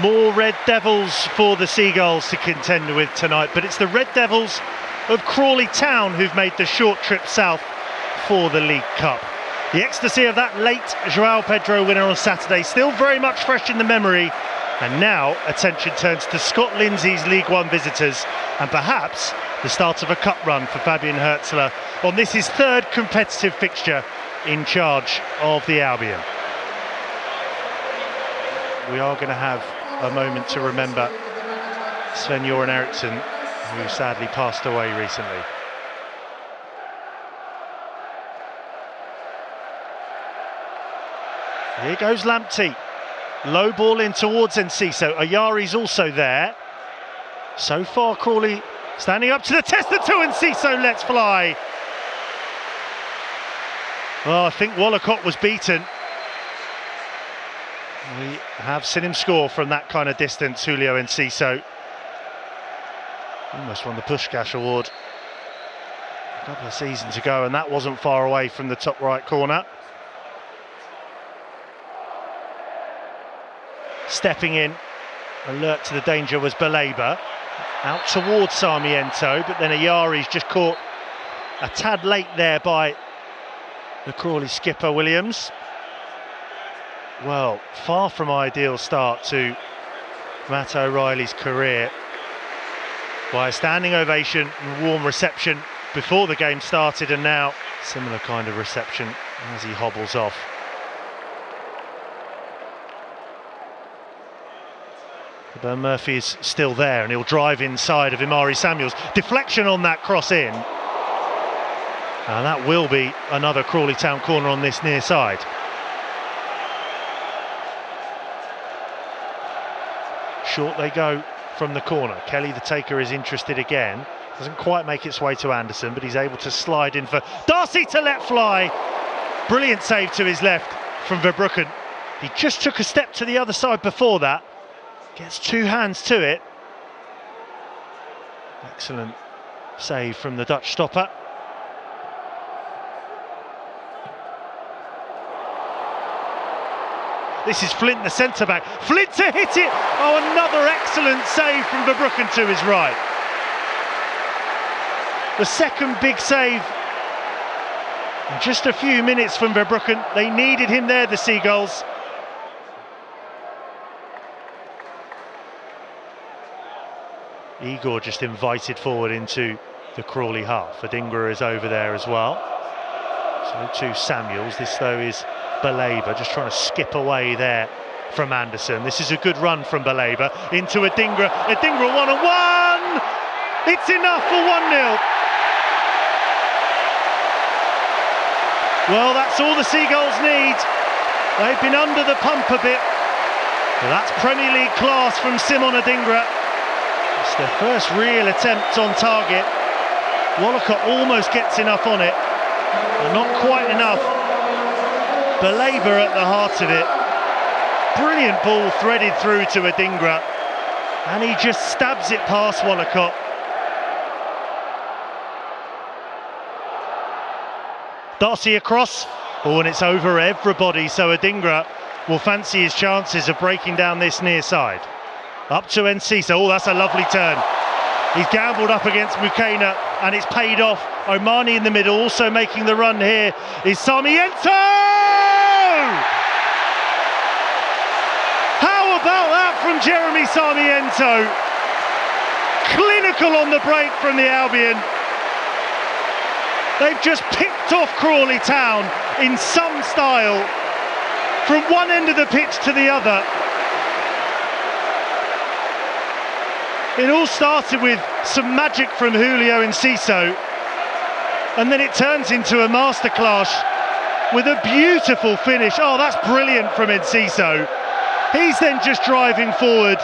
More Red Devils for the Seagulls to contend with tonight, but it's the Red Devils of Crawley Town who've made the short trip south for the League Cup. The ecstasy of that late João Pedro winner on Saturday still very much fresh in the memory, and now attention turns to Scott Lindsay's League One visitors and perhaps the start of a cup run for Fabian Hürzeler on this his third competitive fixture in charge of the Albion. We are going to have a moment to remember Sven-Göran Eriksson, who sadly passed away recently. Here goes Lamptey. Low ball in towards Enciso. Ayari's also there. So far, Crawley standing up to the test. The two Enciso lets fly. Well, I think Wollacott was beaten. We have seen him score from that kind of distance, Julio Enciso. Almost won the Puskás Award a couple of seasons ago, and that wasn't far away from the top right corner. Stepping in, alert to the danger, was Baleba. Out towards Sarmiento, but then Ayari's just caught a tad late there by the Crawley skipper Williams. Well, far from ideal start to Matt O'Reilly's career. By a standing ovation and warm reception before the game started, and now similar kind of reception as he hobbles off. But Murphy is still there and he'll drive inside of Imari Samuels. Deflection on that cross in. And that will be another Crawley Town corner on this near side. Short they go from the corner. Kelly the taker is interested again. Doesn't quite make its way to Anderson, but he's able to slide in for Darcy to let fly. Brilliant save to his left from Verbruggen. He just took a step to the other side before that. Gets two hands to it. Excellent save from the Dutch stopper. This is Flint, the centre-back. Flint to hit it! Oh, another excellent save from Verbruggen to his right. The second big save in just a few minutes from Verbruggen. They needed him there, the Seagulls. Igor just invited forward into the Crawley half. Adingra is over there as well. So to Samuels. This though is Baleba just trying to skip away there from Anderson. This is a good run from Baleba into Adingra. Adingra 1-on-1. It's enough for 1-0. Well, that's all the Seagulls need. They've been under the pump a bit. But that's Premier League class from Simon Adingra. It's their first real attempt on target. Wollacott almost gets enough on it, but not quite enough. Baleba at the heart of it. Brilliant ball threaded through to Adingra, and he just stabs it past Wollacott. Darcy across. Oh, and it's over everybody, so Adingra will fancy his chances of breaking down this near side. Up to Enciso. Oh, that's a lovely turn. He's gambled up against Mukena and it's paid off. Omani in the middle, also making the run here is Sarmiento! How about that from Jeremy Sarmiento? Clinical on the break from the Albion. They've just picked off Crawley Town in some style from one end of the pitch to the other. It all started with some magic from Julio Enciso, and then it turns into a masterclass with a beautiful finish. Oh, that's brilliant from Enciso. He's then just driving forward.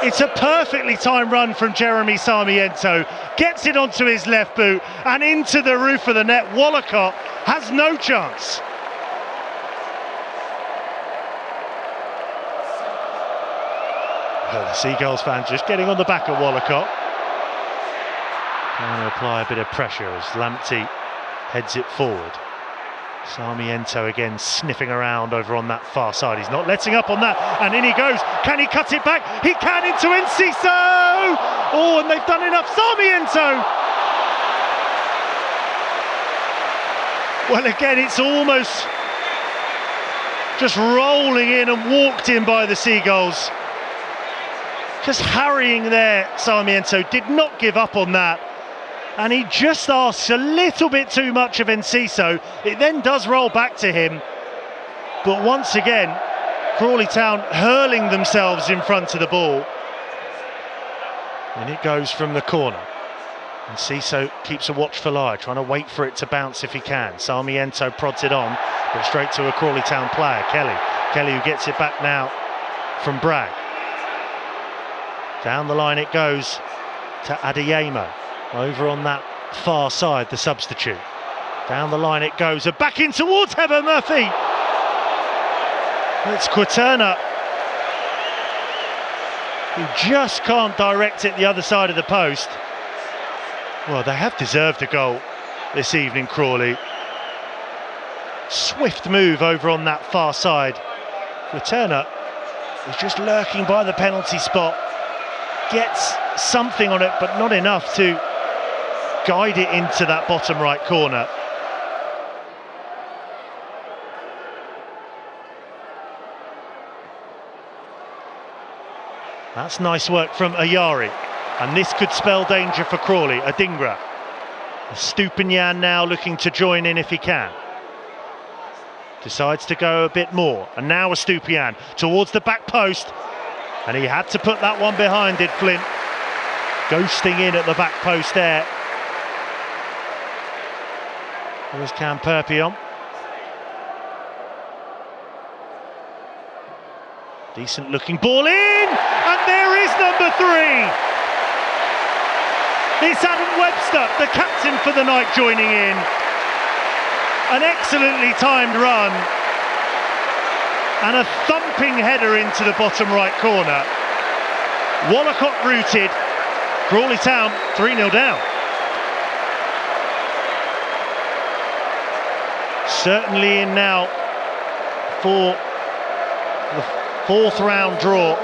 It's a perfectly timed run from Jeremy Sarmiento. Gets it onto his left boot and into the roof of the net. Wollacott has no chance. Well, the Seagulls fans just getting on the back of Wollacott. Trying to apply a bit of pressure as Lamptey heads it forward. Sarmiento again sniffing around over on that far side. He's not letting up on that, and in he goes. Can he cut it back? He can, into Enciso! Oh, and they've done enough. Sarmiento! Well, again, it's almost just rolling in and walked in by the Seagulls. Just harrying there, Sarmiento did not give up on that. And he just asks a little bit too much of Enciso. It then does roll back to him. But once again, Crawley Town hurling themselves in front of the ball. And it goes from the corner. Enciso keeps a watchful eye, trying to wait for it to bounce if he can. Sarmiento prods it on, but straight to a Crawley Town player, Kelly. Kelly, who gets it back now from Bragg. Down the line it goes to Adeyemo. Over on that far side, the substitute. Down the line it goes, and back in towards Heather Murphy. It's Quaterna, who just can't direct it the other side of the post. Well, they have deserved a goal this evening, Crawley. Swift move over on that far side. Quaterna is just lurking by the penalty spot. Gets something on it, but not enough to guide it into that bottom right corner. That's nice work from Ayari, and this could spell danger for Crawley. Adingra. Stupinian now looking to join in if he can. Decides to go a bit more, and now Stupinian towards the back post, and he had to put that one behind, did Flint. Ghosting in at the back post there. There's Cam Perpion. Decent looking ball in, and there is number 3. It's Adam Webster, the captain for the night, joining in. An excellently timed run, and a thumping header into the bottom right corner. Wallacott rooted, Crawley Town 3-0 down. Certainly in now for the 4th round draw.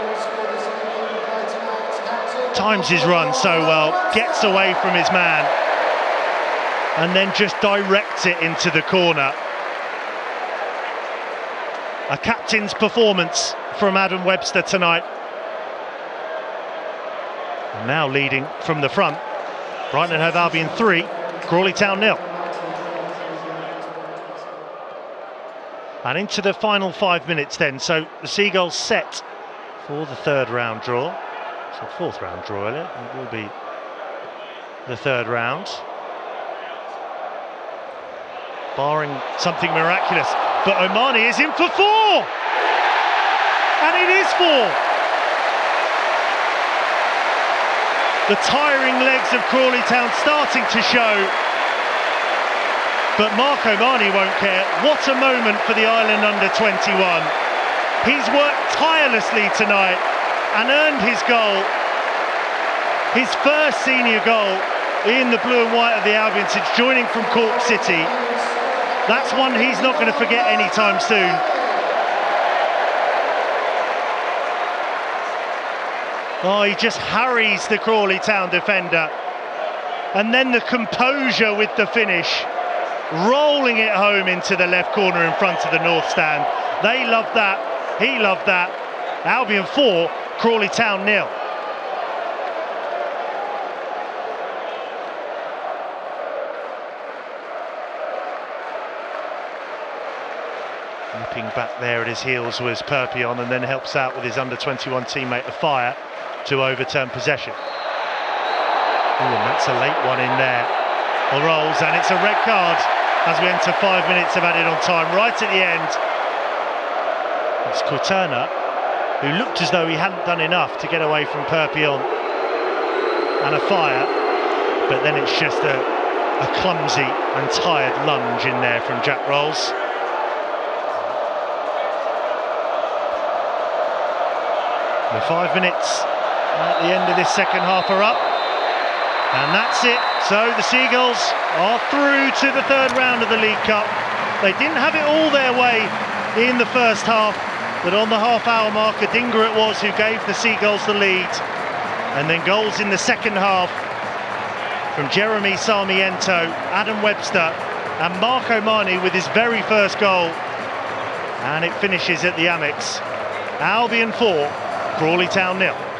Times his run so well, gets away from his man, and then just directs it into the corner. A captain's performance from Adam Webster tonight. And now leading from the front, Brighton Hove Albion 3, Crawley Town 0. And into the final 5 minutes then, so the Seagulls set for the 3rd round draw. So 4th round draw, Elliot. It will be the 3rd round. Barring something miraculous. But Omani is in for 4! And it is 4! The tiring legs of Crawley Town starting to show. But Mark Omani won't care. What a moment for the Ireland under-21. He's worked tirelessly tonight and earned his goal. His first senior goal in the blue and white of the Albion since joining from Cork City. That's one he's not going to forget anytime soon. Oh, he just harries the Crawley Town defender. And then the composure with the finish. Rolling it home into the left corner in front of the North Stand. They loved that. He loved that. Albion 4, Crawley Town 0. Nipping back there at his heels was Perpion, and then helps out with his under-21 teammate Afire to overturn possession. Ooh, and that's a late one in there. Rolls, and it's a red card as we enter 5 minutes of added on time, right at the end. It's Quaterna, who looked as though he hadn't done enough to get away from Perpion and Afire, but then it's just a clumsy and tired lunge in there from Jack Rolls. The 5 minutes at the end of this second half are up. And that's it. So the Seagulls are through to the 3rd round of the League Cup. They didn't have it all their way in the first half, but on the half-hour mark, Adingra it was who gave the Seagulls the lead. And then goals in the second half from Jeremy Sarmiento, Adam Webster and Marco Mani with his very first goal. And it finishes at the Amex. Albion 4, Crawley Town 0.